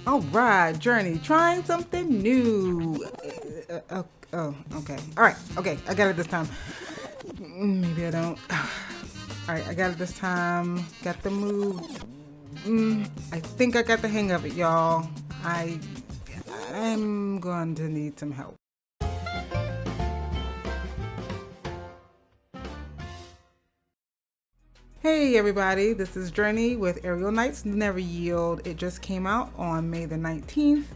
All right, Journey, trying something new. Oh, okay. All right, okay, I got it this time. Maybe I don't. All right, I got it this time. Got the move. I think I got the hang of it, y'all. I'm going to need some help. Hey everybody, this is Journey with Aerial Knights Never Yield. It just came out on May the 19th.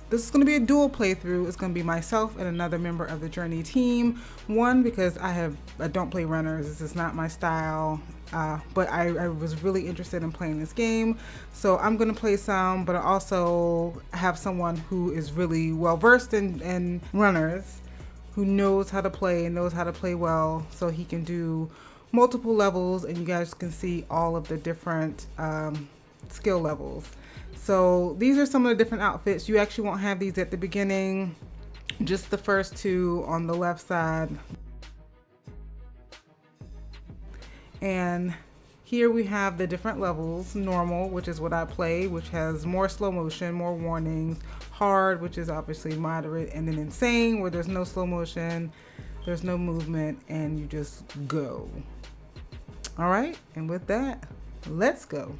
This is going to be a dual playthrough. It's going to be myself and another member of the Journey team. One, because I don't play runners. This is not my style. But I was really interested in playing this game. So I'm going to play some, but I also have someone who is really well versed in runners, who knows how to play and knows how to play well, so he can do multiple levels and you guys can see all of the different skill levels. So these are some of the different outfits. You actually won't have these at the beginning, just the first two on the left side. And here we have the different levels. Normal, which is what I play, which has more slow motion, more warnings. Hard, which is obviously moderate, and then insane, where there's no slow motion, there's no movement, and you just go. All right, and with that, let's go.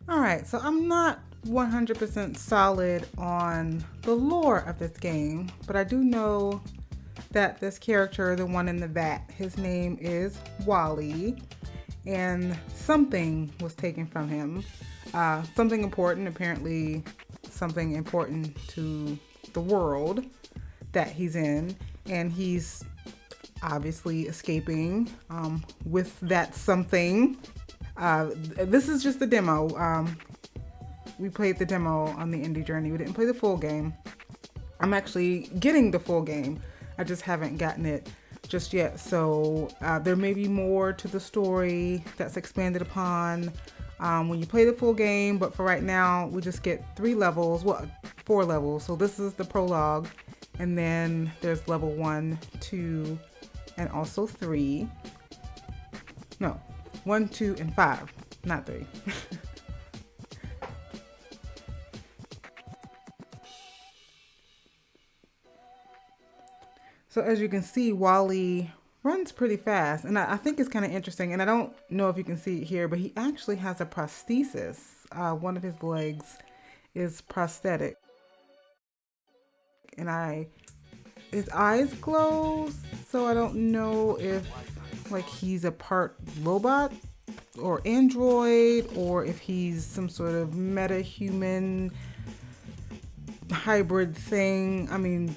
All right, so I'm not 100% solid on the lore of this game, but I do know that this character, the one in the vat, his name is Wally, and something was taken from him. Something important, apparently something important to the world that he's in, and he's obviously escaping with that something. This is just the demo. We played the demo on the Indie Journey. We didn't play the full game. I'm actually getting the full game. I just haven't gotten it just yet. So there may be more to the story that's expanded upon when you play the full game. But for right now, we just get 4 levels. So this is the prologue. And then there's level 1, 2, and also 3. No, 1, 2, and 5, not 3. So as you can see, Wally runs pretty fast, and I think it's kind of interesting, and I don't know if you can see it here, but he actually has a prosthesis. One of his legs is prosthetic, and his eyes glow, so I don't know if like he's a part robot or android, or if he's some sort of meta-human hybrid thing. I mean,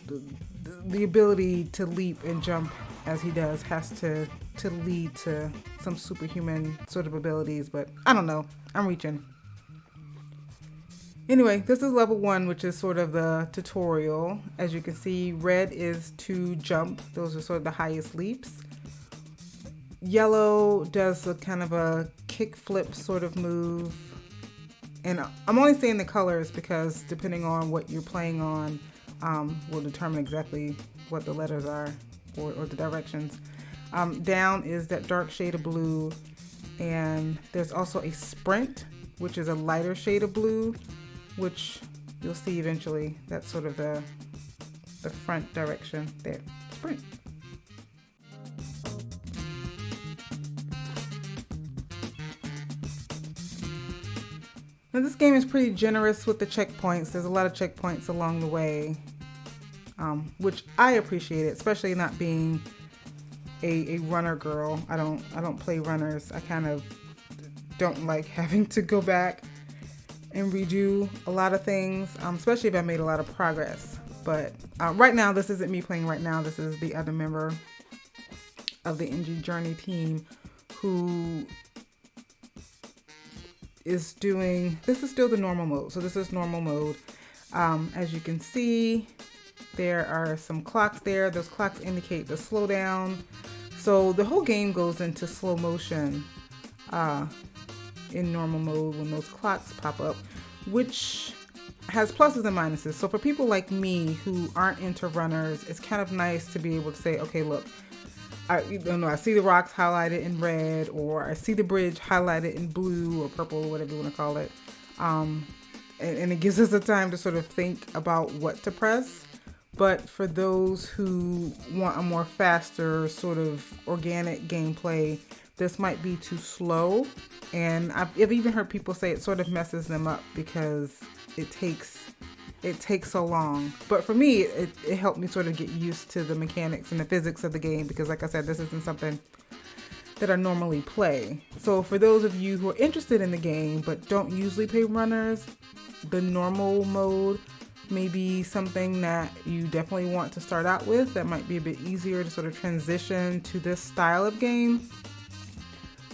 the ability to leap and jump as he does has to lead to some superhuman sort of abilities, but I don't know. I'm reaching. Anyway, this is level 1, which is sort of the tutorial. As you can see, red is to jump. Those are sort of the highest leaps. Yellow does a kind of a kick flip sort of move. And I'm only saying the colors because depending on what you're playing on will determine exactly what the letters are or the directions. Down is that dark shade of blue, and there's also a sprint, which is a lighter shade of blue, which you'll see eventually. That's sort of the front direction there. Sprint. Now this game is pretty generous with the checkpoints. There's a lot of checkpoints along the way, which I appreciate, especially not being a runner girl. I don't play runners. I kind of don't like having to go back and redo a lot of things, especially if I made a lot of progress. But right now, this isn't me playing right now. This is the other member of the Indie Journey team who is doing, this is still the normal mode. So this is normal mode. As you can see, there are some clocks there. Those clocks indicate the slowdown. So the whole game goes into slow motion in normal mode when those clocks pop up, which has pluses and minuses. So for people like me who aren't into runners, it's kind of nice to be able to say, okay, look, I see the rocks highlighted in red, or I see the bridge highlighted in blue or purple, or whatever you want to call it. And it gives us a time to sort of think about what to press. But for those who want a more faster sort of organic gameplay, this might be too slow. And I've even heard people say it sort of messes them up because it takes so long. But for me, it helped me sort of get used to the mechanics and the physics of the game, because like I said, this isn't something that I normally play. So for those of you who are interested in the game but don't usually play runners, the normal mode may be something that you definitely want to start out with. That might be a bit easier to sort of transition to this style of game.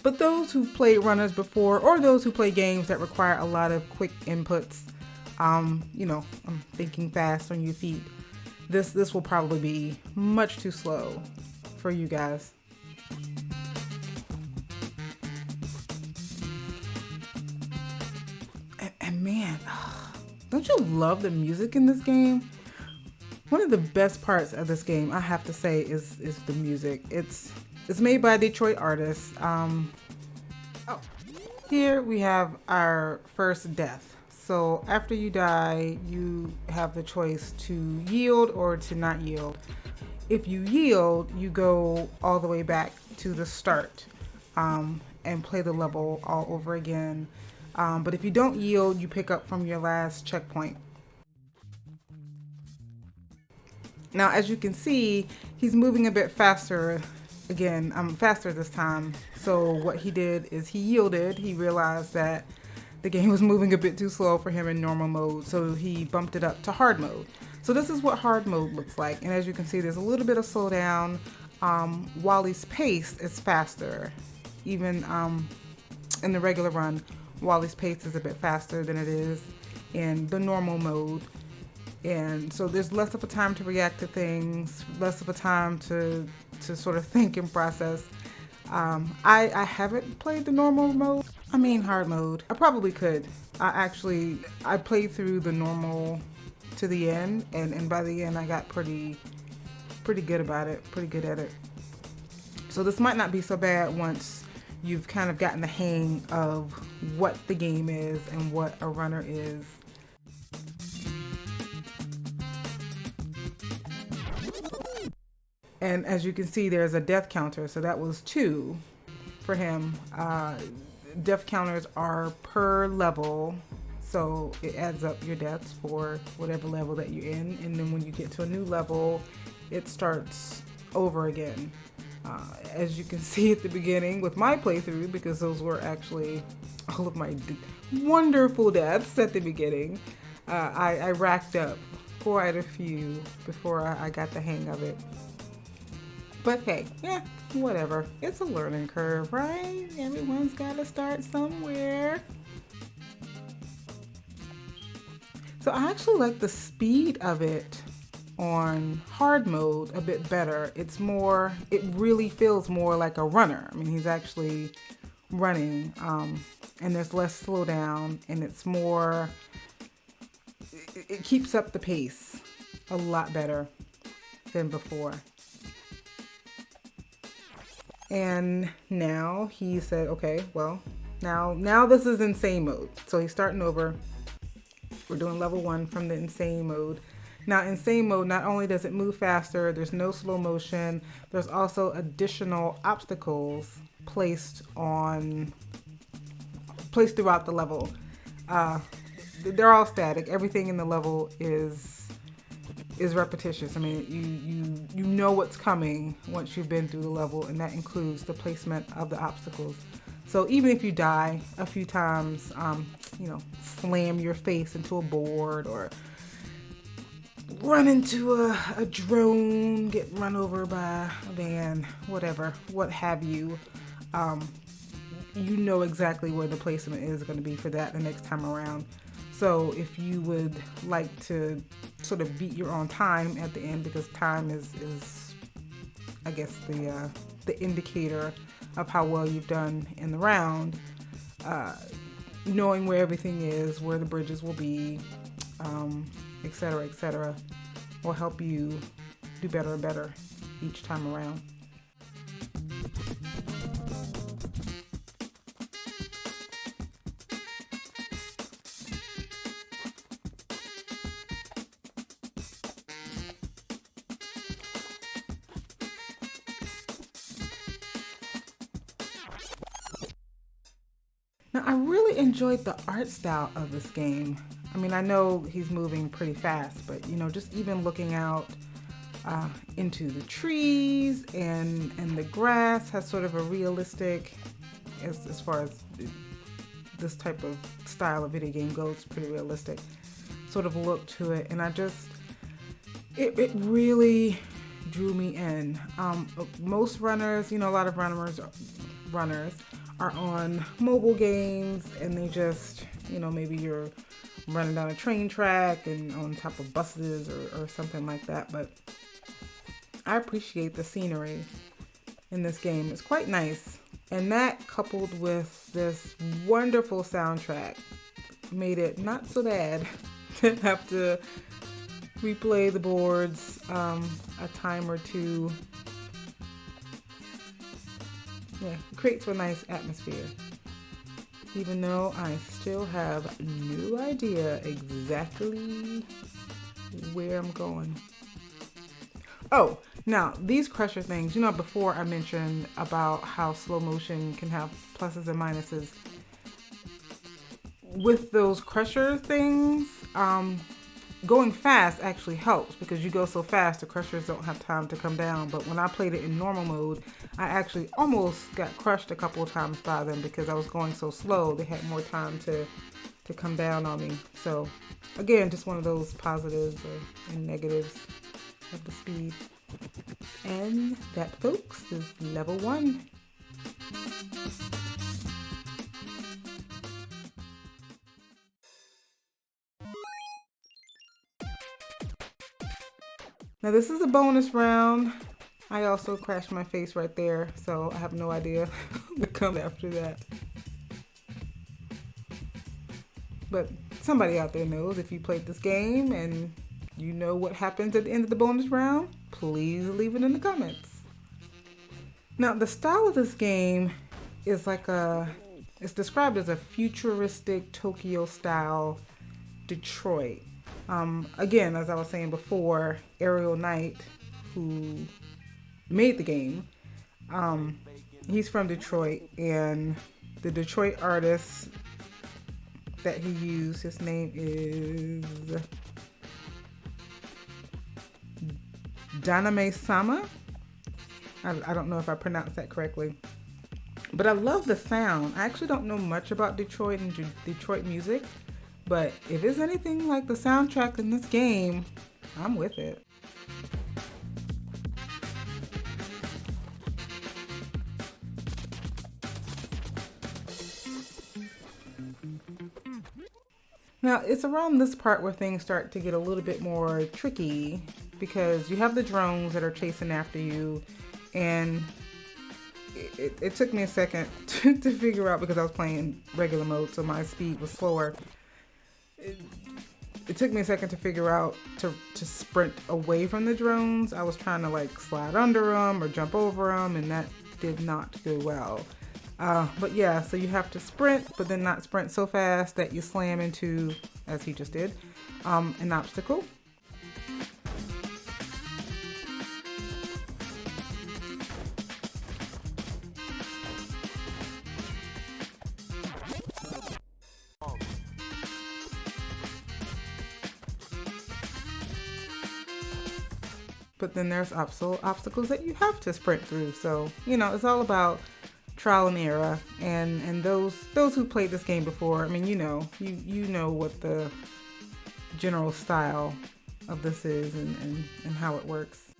But those who've played runners before, or those who play games that require a lot of quick inputs, I'm thinking fast on your feet, this will probably be much too slow for you guys. And man, don't you love the music in this game? One of the best parts of this game, I have to say, is the music. It's made by Detroit artists. Here we have our first death. So after you die, you have the choice to yield or to not yield. If you yield, you go all the way back to the start and play the level all over again. But if you don't yield, you pick up from your last checkpoint. Now, as you can see, he's moving a bit faster. Again, faster this time. So what he did is he yielded. He realized that the game was moving a bit too slow for him in normal mode, so he bumped it up to hard mode. So this is what hard mode looks like. And as you can see, there's a little bit of slowdown. Wally's pace is faster. Even in the regular run, Wally's pace is a bit faster than it is in the normal mode. And so there's less of a time to react to things, less of a time to sort of think and process. I haven't played the normal mode. Hard mode. I probably could. I played through the normal to the end, and by the end I got pretty good about it, pretty good at it. So this might not be so bad once you've kind of gotten the hang of what the game is and what a runner is. And as you can see, there's a death counter. So that was 2 for him. Death counters are per level. So it adds up your deaths for whatever level that you're in. And then when you get to a new level, it starts over again. As you can see at the beginning with my playthrough, because those were actually all of my wonderful deaths at the beginning, I racked up quite a few before I got the hang of it. But hey, yeah, whatever. It's a learning curve, right? Everyone's got to start somewhere. So I actually like the speed of it on hard mode a bit better. It really feels more like a runner. He's actually running, and there's less slowdown, and it's more, it keeps up the pace a lot better than before. And now he said, okay, well, now this is insane mode. So he's starting over. We're doing level 1 from the insane mode. Now, insane mode, not only does it move faster, there's no slow motion, there's also additional obstacles placed throughout the level. They're all static. Everything in the level is repetitious. You know what's coming once you've been through the level, and that includes the placement of the obstacles. So even if you die a few times, slam your face into a board or run into a drone, get run over by a van, whatever, what have you, you know exactly where the placement is going to be for that the next time around. So if you would like to sort of beat your own time at the end, because time is I guess the indicator of how well you've done in the round, knowing where everything is, where the bridges will be, etc., will help you do better and better each time around. Now, I really enjoyed the art style of this game. I mean, I know he's moving pretty fast, but just even looking out into the trees and the grass has sort of a realistic, as far as this type of style of video game goes, pretty realistic sort of look to it. And it really drew me in. Most runners, a lot of runners are on mobile games, and they just, maybe you're running down a train track and on top of buses or something like that. But I appreciate the scenery in this game. It's quite nice. And that, coupled with this wonderful soundtrack, made it not so bad to have to replay the boards a time or two. Yeah, it creates a nice atmosphere. Even though I still have no idea exactly where I'm going. Oh, now these crusher things, before I mentioned about how slow motion can have pluses and minuses. With those crusher things, going fast actually helps because you go so fast the crushers don't have time to come down. But when I played it in normal mode, I actually almost got crushed a couple of times by them because I was going so slow. They had more time to come down on me. So again, just one of those positives and negatives of the speed. And that, folks, is level 1. Now this is a bonus round. I also crashed my face right there, so I have no idea what comes after that. But somebody out there knows. If you played this game and you know what happens at the end of the bonus round, please leave it in the comments. Now the style of this game is it's described as a futuristic Tokyo style Detroit. Again, as I was saying before, Ariel Knight, who made the game, he's from Detroit, and the Detroit artist that he used, his name is Daname Sama. I don't know if I pronounced that correctly, but I love the sound. I actually don't know much about Detroit and Detroit music, but if it's anything like the soundtrack in this game, I'm with it. Now, it's around this part where things start to get a little bit more tricky because you have the drones that are chasing after you, and it took me a second to figure out, because I was playing regular mode, so my speed was slower. It took me a second to figure out to sprint away from the drones. I was trying to slide under them or jump over them, and that did not go well. But yeah, so you have to sprint, but then not sprint so fast that you slam into, as he just did, an obstacle. But then there's obstacles that you have to sprint through. So, it's all about trial and error. And those who played this game before, I mean, you know what the general style of this is and how it works.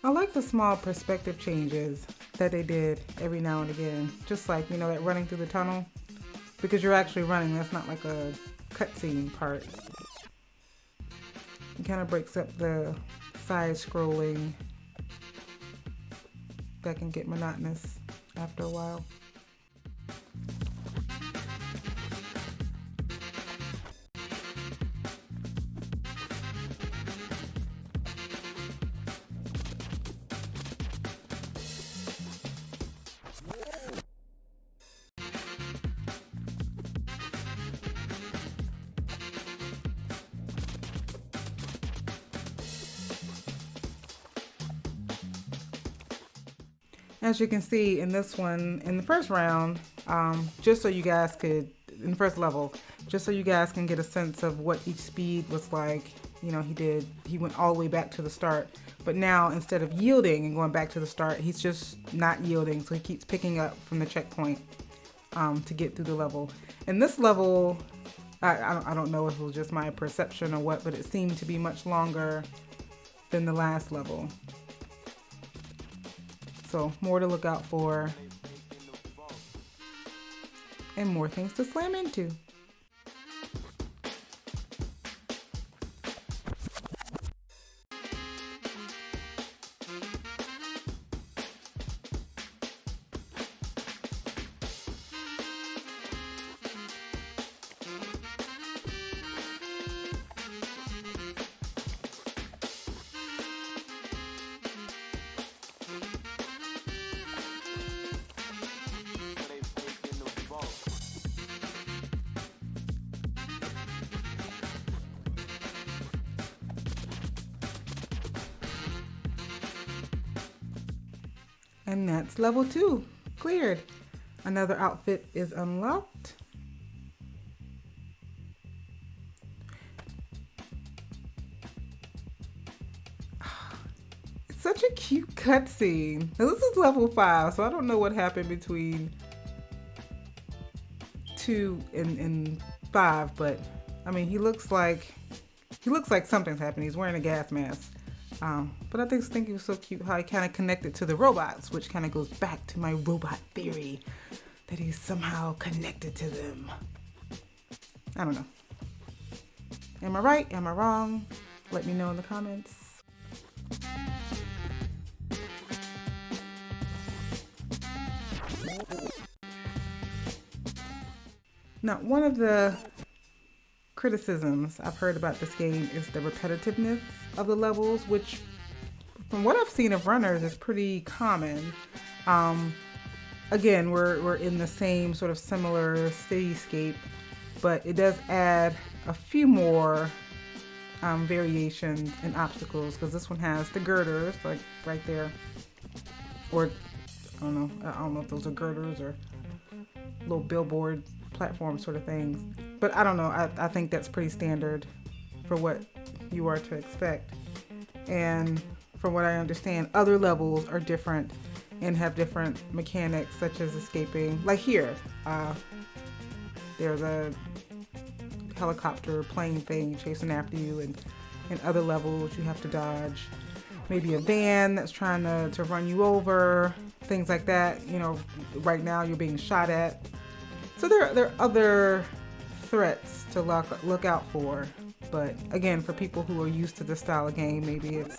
I like the small perspective changes that they did every now and again. Just like, you know, that running through the tunnel. Because you're actually running, that's not like a cutscene part. It kind of breaks up the side scrolling. That can get monotonous after a while. As you can see in this one, in the first round, just so you guys could, in the first level, just so you guys can get a sense of what each speed was like, you know, he went all the way back to the start. But now, instead of yielding and going back to the start, he's just not yielding. So he keeps picking up from the checkpoint to get through the level. And this level, I don't know if it was just my perception or what, but it seemed to be much longer than the last level. So more to look out for and more things to slam into. And that's level 2, cleared. Another outfit is unlocked. It's such a cute cutscene. Now this is level 5, so I don't know what happened between 2 and 5, but I mean, he looks like something's happened. He's wearing a gas mask. But I just think it was so cute how he kind of connected to the robots, which kind of goes back to my robot theory that he's somehow connected to them. I don't know. Am I right? Am I wrong? Let me know in the comments. Now, one of the criticisms I've heard about this game is the repetitiveness of the levels, which from what I've seen of runners is pretty common. Again, we're in the same sort of similar cityscape, but it does add a few more variations and obstacles, because this one has the girders, like right there, or I don't know if those are girders or little billboard platform sort of things, but I don't know. I think that's pretty standard for what you are to expect. And from what I understand, other levels are different and have different mechanics, such as escaping. Like here, there's a helicopter plane thing chasing after you, and in other levels you have to dodge maybe a van that's trying to run you over, things like that. You know, right now you're being shot at. So there are other threats to look out for. But again, for people who are used to this style of game, maybe it's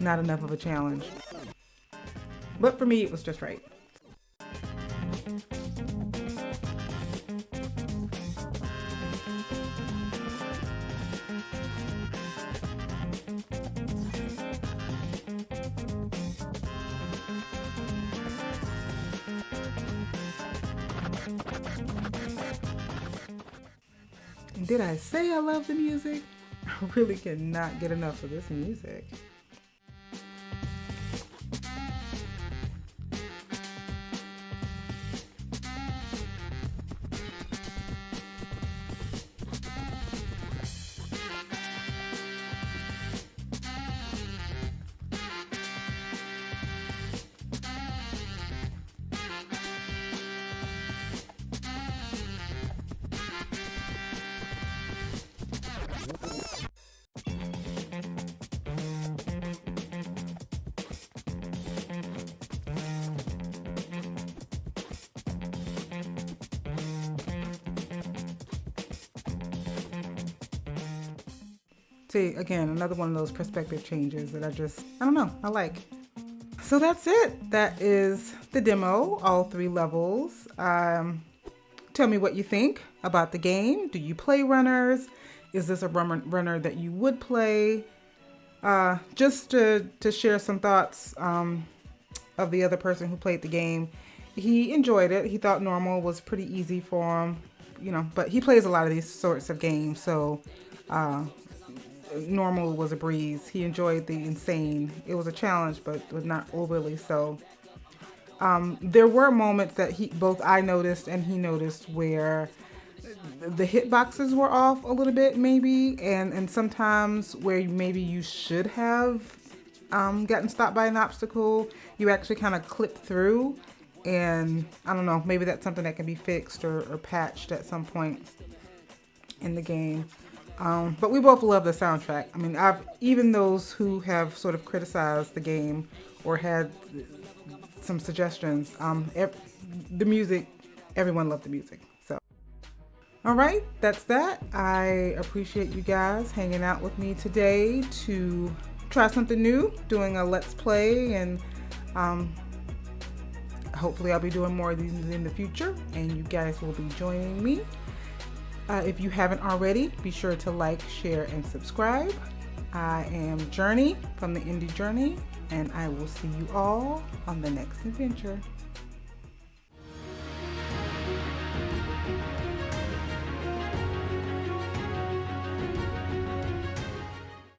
not enough of a challenge. But for me, it was just right. Did I say I love the music? I really cannot get enough of this music. See, again, another one of those perspective changes that I don't know, I like. So that's it. That is the demo, all 3 levels. Tell me what you think about the game. Do you play runners? Is this a runner that you would play? Just to share some thoughts of the other person who played the game. He enjoyed it. He thought normal was pretty easy for him, you know, but he plays a lot of these sorts of games, so normal was a breeze. He enjoyed the insane. It was a challenge, but was not overly so. There were moments that both I noticed and he noticed where the hitboxes were off a little bit, maybe, and sometimes where maybe you should have gotten stopped by an obstacle, you actually kind of clip through, and I don't know, maybe that's something that can be fixed or patched at some point in the game. But we both love the soundtrack. I mean, even those who have sort of criticized the game or had some suggestions, the music, everyone loved the music. So, all right, that's that. I appreciate you guys hanging out with me today to try something new, doing a Let's Play, and hopefully I'll be doing more of these in the future, and you guys will be joining me. If you haven't already, be sure to like, share, and subscribe. I am Journey from the Indie Journey, and I will see you all on the next adventure.